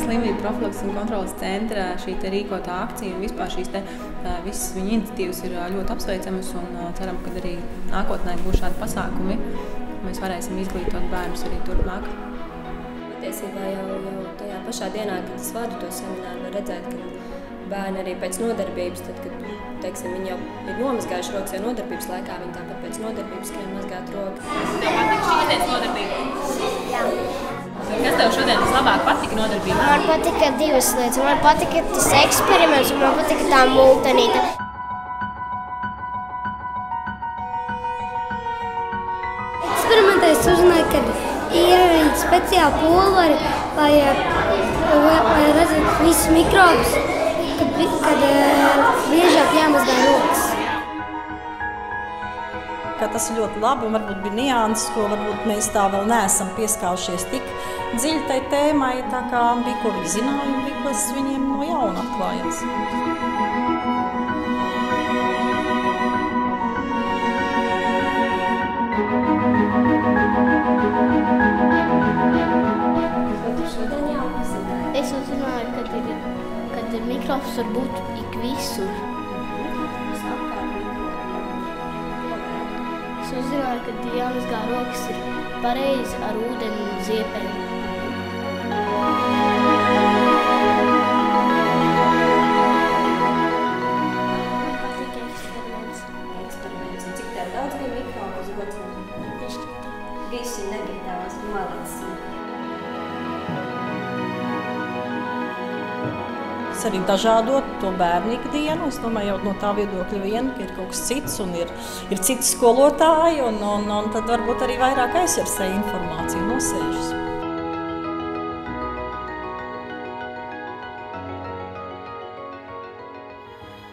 Slimību profilakses un kontroles centra šī rīkotā akcija un vispār šīs visas viņa iniciatīvas ir ļoti apsveicamas un ceram, ka arī nākotnē būs šādi pasākumi. Mēs varēsim izglītot bērnus arī turpmāk. Patiesībā jau tajā pašā dienā, kad es vadu to semināru, var redzēt, ka bērni arī pēc nodarbības, tad, kad teiksim, viņi jau ir nomazgājuši rokas, jo nodarbības laikā viņi tāpat pēc nodarbības skrien mazgāt rokas. Tev patīk šī dienas nodarbība? Jā. Kas tev šodien vislabāk patika nodarbībā? Man patika divas lietas. Man patika tas eksperiments un man patika tā multenīte. Eksperimentā es uzzināju, ka ir arī speciāli pulveri, lai redzētu visus mikrobus, kad biežāk jāmazgā rokas. Tas ir ļoti labi un varbūt bija nianses, ko varbūt mēs tā vēl neesam pieskārušies tik dziļi tai tēmai, tā kā bija, ko viņi zināja un bija, kas viņiem no jauna atklājās. Es uzzināju, kad mikrobs var būt ik visur. Es uzzināju, ka jāmazgā rokas ir pareizi ar ūdeni un ziepeni. Patīk eksperiments. Eksperiments. Un cik tev daudz bija mikrobu uz rociņu? Visi negadās, malacis. Es arī dažādot to bērnu ikdienu. Es domāju, jau no tā viedokļa vien, ka ir kaut kas cits un ir citi skolotāji, un tad varbūt arī vairāk aizsardz informāciju no sēžas.